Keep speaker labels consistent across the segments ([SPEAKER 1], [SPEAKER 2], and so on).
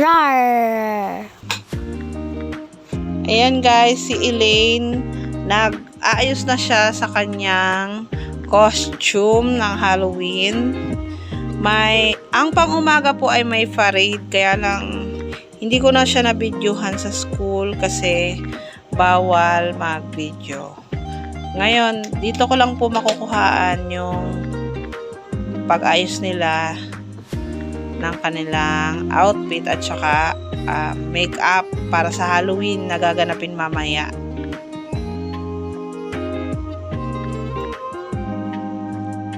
[SPEAKER 1] Rar!
[SPEAKER 2] Ayan guys, si Elaine, nag-aayos na siya sa kanyang costume ng Halloween. Ang pang-umaga po ay may parade, kaya lang hindi ko na siya na-videohan sa school kasi bawal mag-video. Ngayon, dito ko lang po makukuhaan yung pag-ayos nila ng kanilang outfit at saka make-up para sa Halloween na gaganapin mamaya.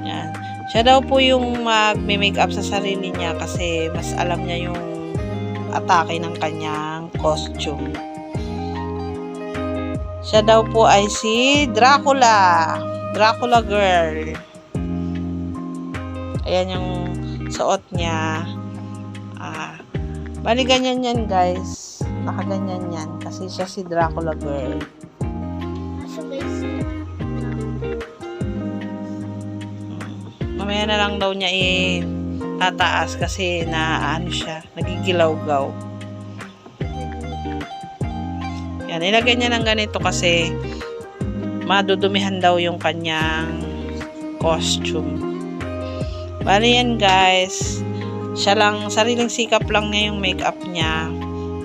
[SPEAKER 2] Yan. Siya daw po yung mag-make-up sa sarili niya kasi mas alam niya yung atake ng kanyang costume. Siya daw po ay si Dracula. Dracula girl. Ayan yung suot niya. Bali ganyan yan guys. Nakaganyan yan. Kasi siya si Dracula girl. Mamaya na lang daw niya tataas kasi siya. Nagigilaw-gaw. Yan. Ilagay niya ng ganito kasi madudumihan daw yung kanyang costume. Bali yan guys. Siya lang, sariling sikap lang niya yung makeup niya.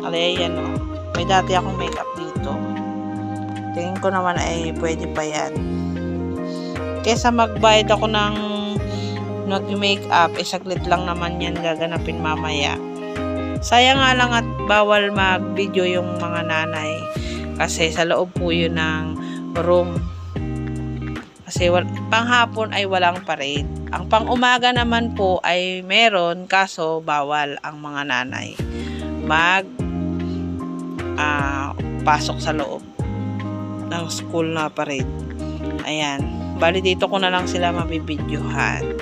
[SPEAKER 2] Alay, yan o. May dati akong makeup dito. Tingin ko naman ay pwede pa yan. Kesa magbayad ako ng nag-makeup, saglit lang naman yan gaganapin mamaya. Sayang nga lang at bawal mag-video yung mga nanay. Kasi sa loob po yun ng room. Kasi panghapon ay walang parade. Ang pang-umaga naman po ay meron, kaso bawal ang mga nanay pasok sa loob ng school na parade. Ayan. Bali dito ko na lang sila mabibidyohan.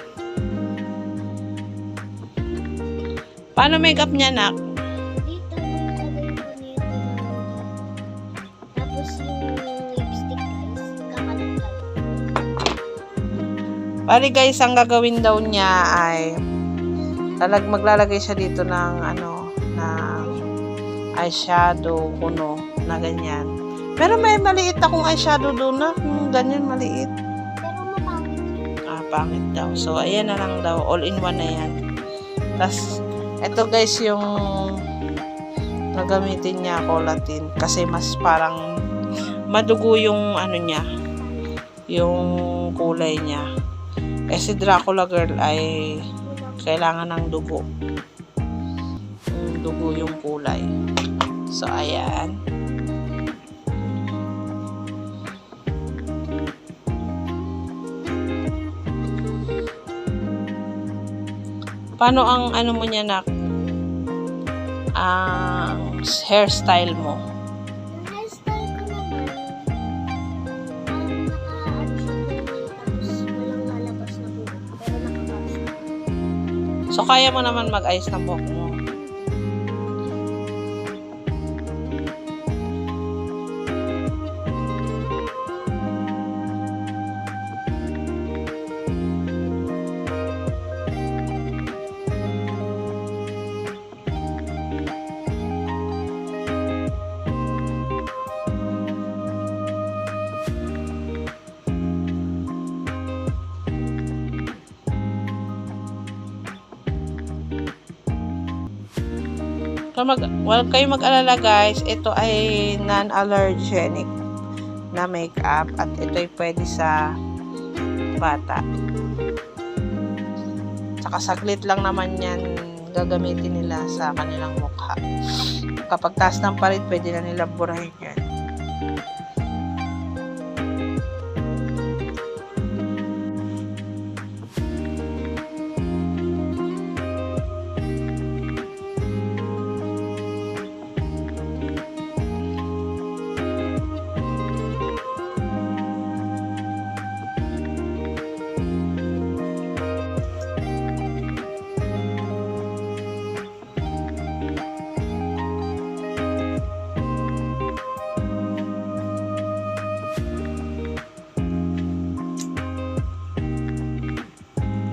[SPEAKER 2] Paano makeup niya, nak?
[SPEAKER 1] Dito, nilagay ko nito. Tapos yung lipstick guys, kakalat.
[SPEAKER 2] Bali guys, ang gagawin daw niya ay maglalagay siya dito ng ng eyeshadow kuno na ganyan. Pero may maliit akong eyeshadow doon na ganyan maliit.
[SPEAKER 1] Pero mapangit.
[SPEAKER 2] Pangit daw. So ayan na lang daw, all in one na yan. Tapos ito guys yung gagamitin niya, collatin, kasi mas parang madugo yung niya, yung kulay niya. Si Dracula girl ay kailangan ng dugo. Dugo yung kulay. So, ayan. Paano ang mo niya, nak? Ang hairstyle mo?
[SPEAKER 1] Yung hairstyle ko naman, walang lalabas na buhok, pero nakapasok.
[SPEAKER 2] So, kaya mo naman mag-ayos ng buhok mo. Huwag kayo mag-alala guys, ito ay non-allergenic na makeup at ito ay pwede sa bata. Tsaka saglit lang naman yan gagamitin nila sa kanilang mukha. Kapag taas ng parit, pwede na nila burahin yan.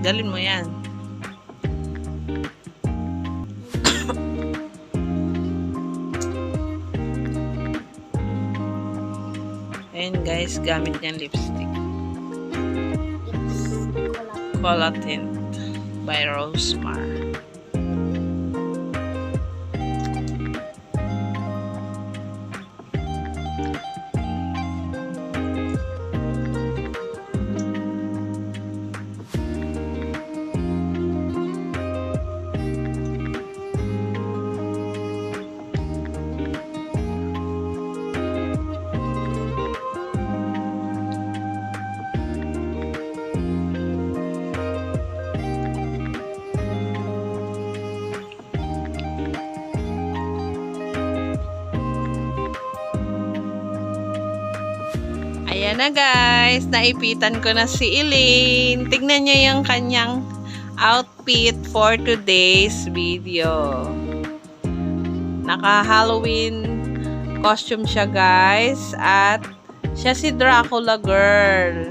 [SPEAKER 2] Dalin mo yan. Ayan guys, gamit niyang lipstick.
[SPEAKER 1] It's
[SPEAKER 2] Cola Tint by Rosemar. Ayan na guys, naipitan ko na si Elaine. Tignan niyo yung kanyang outfit for today's video. Naka-Halloween costume siya guys. At siya si Dracula girl.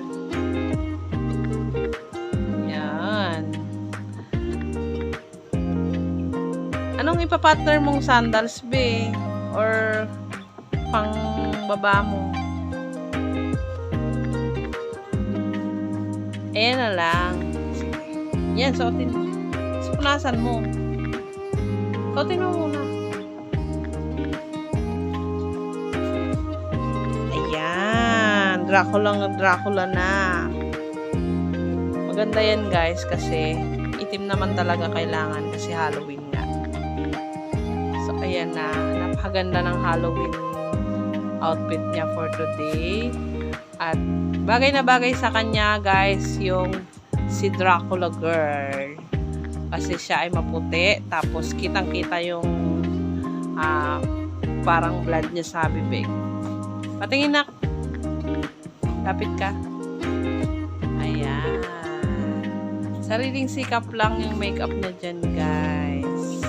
[SPEAKER 2] Yan. Anong ipapartner mong sandals, be? Or pang baba mo? Ayan na lang. Sige. Yan, suotin mo. Punasan mo. Suotin mo muna. Ayan. Dracula na. Maganda yan guys kasi itim naman talaga kailangan kasi Halloween nga. So, ayan na. Napakaganda ng Halloween outfit niya for today. At bagay na bagay sa kanya guys yung si Dracula girl kasi siya ay maputi tapos kitang kita yung parang blood niya sa bibig. Patingin na, lapit ka. Ayan, sariling sikap lang yung makeup niya dyan guys.